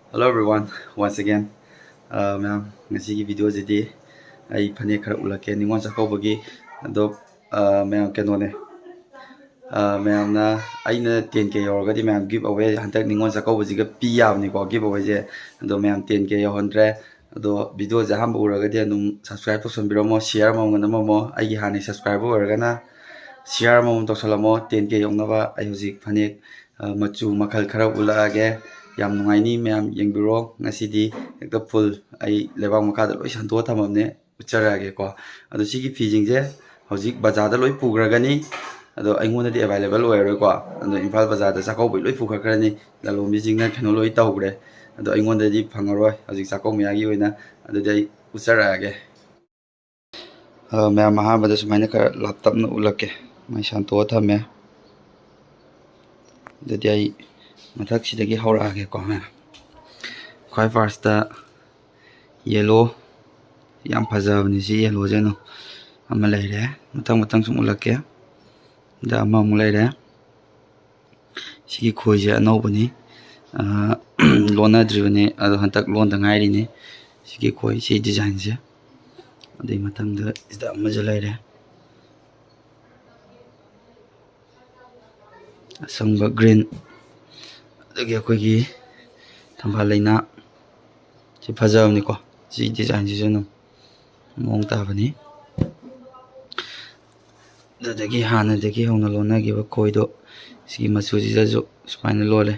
Hello everyone, once again. Ma'am, ngasi video jidi ai phane khara ulake ningon chakobagi ado ma'am keno ne. Ma'am na aina 10k yorgadi ma'am give away hantak ningon chakobaji ga pi yabni ko give away je ado ma'am 10k yohondre ado video ja hamba uragadi anum subscribe to sonbiramo share mo ngana mo ai hani subscribe uragana share mo to salamo 10k yongnaba ai hojik phane machu makhal khara ulage yam nungaini ma'am yengbiro ngasidi ekta full ai lebang makada loi santo thamamne ucharage ko ado sigi fijing je hojik bazar da loi pugragani ado aingona di available oiroi ko ado Imphal bazar da sakau loi pukhakrani lalombi jingna kheno loi tawgre ado aingona di phangaroi hojik sakau miyagi oina ado dai ucharage ma'am ha bada sumaina ka laptop na ulake mai santo thame dai mathak sidagi haurage ko ma'am khoi first ta yellow yam phajabni si yellow jeno ama leire matang sum ulake da ama mu leire sigi khoije anobani lona dribani ado hantak lon da ngairi ni sigi khoi si design je adai matang da ida ama je leire asangba green adagi akogi thambal leina si phajabni ko si design je jeno mong tabani dadagi hana dagi hona lona gi ba khoido sigi machu ji ju sumaina lole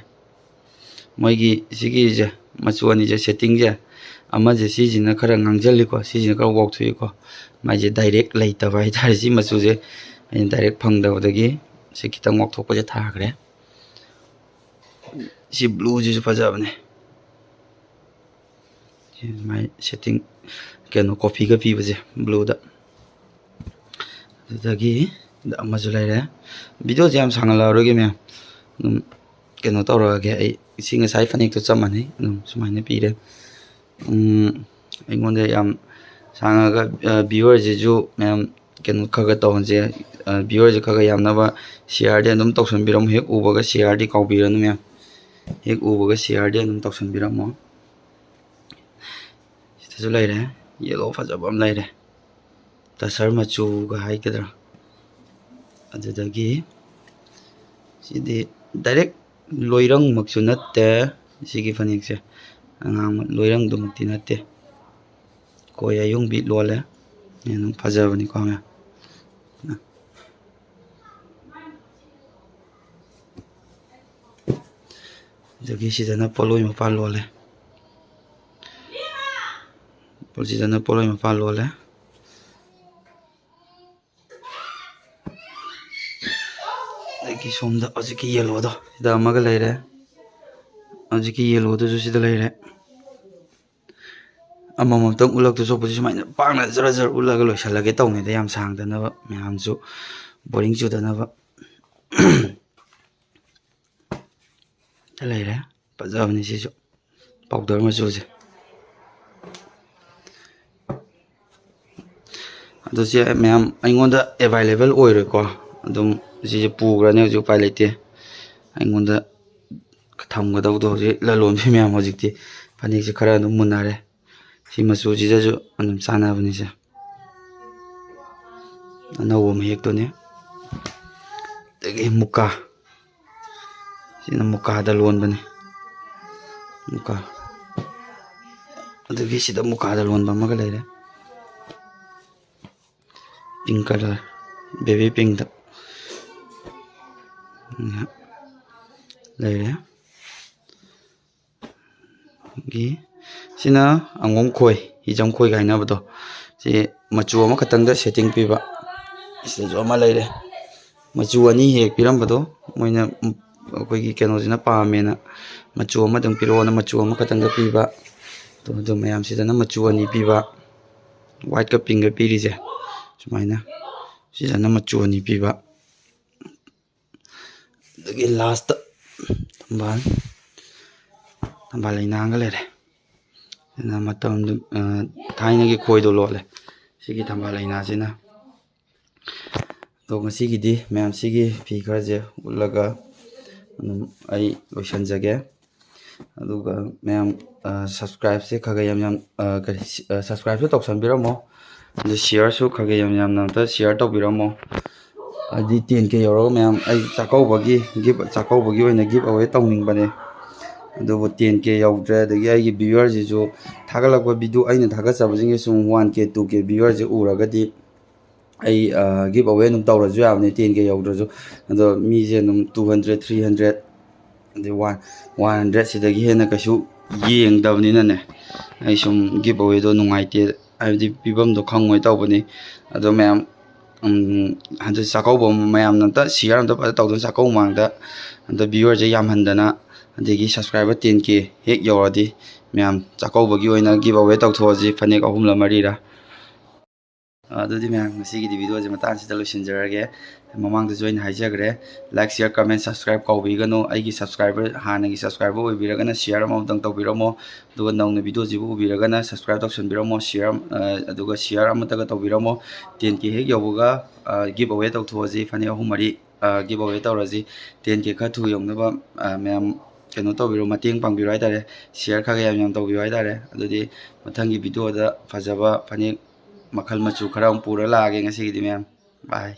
moigi sigi je machu ani je setting je ama je si jina khara ngangjali ko si jina khara walk thui ko mai je direct leita bai thar si machu je ai direct phang da dagi si kitang walk thok pa je thagre si blue ji phajabne mai setting keno coffee ga pi baje blue da dagi da amaju leire video jam sangala roge me keno tawrage ai singa sai fanik to chamani sumaina pire aingonde yam sangaga viewer jeju mem keno khaga tawje viewer je khaga yamnaba share de anum tawson biram hek ubaga share di kawbiranu me hek ubaga share de anum tawson biramo sitaju leire yellow phajabam leire tasar machu ga hai kedra adudagi sidi direct loirang maksu natte sigi fanik se angang loirang du mukti natte koya yung bit lole enu phajabani ko me dagi sidana poloi ma pal lole polsidana poloi ma pal lole ki somda ajiki yellow do da amaga leire ajiki yellow do sida leire amam tang ulak to sopu sumaina pangna zara ulaga loisalage tawne da yam sangdana ba myam ju boring ju dana ba ta leire pajabni si ju powder ma ju je ado si myam aingonda available oire ko adum si pugrane ju pai lete aingonda thamgadawdo je lalom bi myam hojikti panik je khara num munare si machu ji ju anum sana bani se anawo me hek to ne dagi muka sina muka da lon bani muka adagi sida muka da lon ba maga leire pink color baby pink da leire gi sina angong khoi hijam khoi gaina bado si machu ama khatang da setting piba sida jo ama leire machu ani hek piram bado moina koi gi keno jina pamena machu ama dang piro na machu ama khatang da piba to mayam sidana machu ani piba white ka pink ga piri je sumaina sidana machu ani piba dagi last thambal leina nga leire na matam thaina gi khoi do lole sigi thambal leina sina to ngasi gi di ma'am sigi fi khar je ulaga ai loisan jage ꯑꯗꯨꯒ ꯃꯌꯥꯝ ꯁꯕꯁꯀ꯭ꯔꯥꯏꯕꯁꯦ ꯈꯔ ꯌꯥꯝ ꯀꯔꯤ ꯁꯕꯁꯀ꯭ꯔꯥꯏꯕꯁꯨ ꯇꯧꯁꯟꯕꯤꯔꯝꯃꯣ ꯑꯗꯨ ꯁꯤꯌꯔꯁꯨ ꯈꯔ ꯌꯥꯝꯅ ꯑꯝꯇ ꯁꯤꯌꯔ ꯇꯧꯕꯤꯔꯝꯃꯣ ꯍꯥꯏꯗꯤ 10K ꯌꯧꯔꯒ ꯃꯌꯥꯝ ꯑꯩ ꯆꯥꯛꯀꯧꯕꯒꯤ ꯑꯣꯏꯅ ꯒꯤꯐ ꯑꯋꯦ ꯇꯧꯅꯤꯡꯕꯅꯦ ꯑꯗꯨꯕꯨ 10K ꯌꯧꯗ꯭ꯔꯦ ꯑꯗꯒꯤ ꯑꯩꯒꯤ ꯚ꯭ꯌꯨꯋꯔꯁꯤꯁꯨ ꯊꯥꯒꯠꯂꯛꯄ ꯚꯤꯗꯤꯑꯣ ꯑꯩꯅ ꯊꯥꯒꯠꯆꯕꯁꯤꯡꯁꯦ ꯁꯨꯝ 1K 2K ꯚ꯭ꯌꯨꯋꯔꯁꯦ ꯎꯔꯒꯗꯤ ꯑꯩ ꯒꯤꯐ ꯑꯋꯦ ꯑꯗꯨꯝ ꯇꯧꯔꯁꯨ ꯌꯥꯕꯅꯦ 10K ꯌꯧꯗ꯭ꯔꯁꯨ ꯑꯗꯣ ꯃꯤꯁꯦ ꯑꯗꯨꯝ 200 300 ꯑꯗꯩ 100 ꯁꯤꯗꯒꯤ ꯍꯦꯟꯅ ꯀꯩꯁꯨ ꯌꯦꯡꯗꯕꯅꯤꯅꯅꯦ ꯑꯩ ꯁꯨꯝ ꯒꯤꯐ ꯑꯋꯦꯗꯣ ꯅꯨꯡꯉꯥꯏꯇꯦ ꯍꯥꯏꯕꯗꯤ ꯄꯤꯐꯝꯗꯣ ꯈꯪꯉꯣꯏ ꯇꯧꯕꯅꯤ ꯑꯗꯣ ꯃꯌꯥꯝ ꯍꯟꯗꯛ ꯆꯥꯛꯀꯧꯕ ꯃꯌꯥꯝꯅ ꯑꯝꯇ ꯁꯤꯌꯔ ꯑꯝꯇ ꯐꯖꯅ ꯇꯧꯗꯅ ꯆꯥꯛꯀꯧꯕ ꯃꯥꯡꯗ ꯑꯝꯇ ꯚ꯭ꯌꯨꯋꯔꯁꯦ ꯌꯥꯝꯍꯟꯗꯅ ꯑꯗꯒꯤ ꯁꯕꯁꯀ꯭ꯔꯥꯏꯕꯔ 10K ꯍꯦꯛ ꯌꯧꯔꯗꯤ ꯃꯌꯥꯝ ꯆꯥꯛꯀꯧꯕꯒꯤ ꯑꯣꯏꯅ ꯒꯤꯐ ꯑꯋꯦ ꯇꯧꯊꯣꯛꯑꯁꯤ ꯐꯅꯦꯛ 3ꯔ 4ꯔ ꯑꯗꯨꯗꯤ ꯃꯌꯥꯝ ꯉꯁꯤꯒꯤꯗꯤ ꯚꯤꯗꯤꯑꯣꯁꯦ ꯃꯇꯥꯡꯁꯤꯗ ꯂꯣꯏꯁꯤꯟꯖꯔꯒꯦ ꯃꯃꯥꯡꯗꯁꯨ ꯑꯩꯅ ꯍꯥꯏꯖꯈ꯭ꯔꯦ ꯂꯥꯏꯛ ꯁꯤꯌꯔ ꯀꯃꯦꯟ ꯁꯕꯁꯀ꯭ꯔꯥꯏꯕ ꯀꯥꯎꯕꯤꯒꯅꯨ ꯑꯩꯒꯤ ꯁꯕꯁꯀ꯭ꯔꯥꯏꯕꯔ ꯍꯥꯟꯅꯒꯤ ꯁꯕꯁꯀ꯭ꯔꯥꯏꯕꯔ ꯑꯣꯏꯕꯤꯔꯒꯅ ꯁꯤꯌꯔ ꯑꯃꯇꯪ ꯇꯧꯕꯤꯔꯝꯃꯣ ꯑꯗꯨꯒ ꯅꯧꯅ ꯚꯤꯗꯤꯑꯣꯁꯤꯕꯨ ꯎꯕꯤꯔꯒꯅ ꯁꯕꯁꯀ꯭ꯔꯥꯏꯕ ꯇꯧꯁꯟꯕꯤꯔꯝꯃꯣ ꯑꯗꯨꯒ ꯁꯤꯌꯔ ꯑꯃꯇꯒ ꯇꯧꯕꯤꯔꯝꯃꯣ 10K ꯍꯦꯛ ꯌꯧꯕꯒ ꯒꯤꯐ ꯑꯋꯦ ꯇꯧꯊꯣꯛꯑꯁꯤ ꯐꯅꯦꯛ 3 4 ꯒꯤꯐ ꯑꯋꯦ ꯇꯧꯔꯁꯤ 10K ꯈꯔ ꯊꯨ ꯌꯧꯅꯕ ꯃꯌꯥꯝ ꯀꯩꯅꯣ ꯇꯧꯕꯤꯔꯣ ꯃꯇꯦꯡ ꯄꯥꯡꯕꯤꯔꯣ ꯍꯥꯏꯇꯥꯔꯦ ꯁꯤꯌꯔ ꯈꯔ ꯌꯥꯝ ꯇꯧꯕꯤꯌꯣ ꯍꯥꯏꯇꯥꯔꯦ ꯑꯗꯨꯗꯤ ꯃꯊꯪꯒꯤ ꯚꯤꯗꯤꯑꯣꯗ ꯐꯖꯕ ꯐꯅꯦꯛ ꯃꯈꯜ ꯃꯆꯨ ꯈꯔ ꯑꯃꯨꯛ ꯄꯨꯔ ꯂꯥꯛꯑꯒꯦ ꯉꯁꯤꯒꯤꯗꯤ ꯃꯌꯥꯝ ꯕꯥꯏ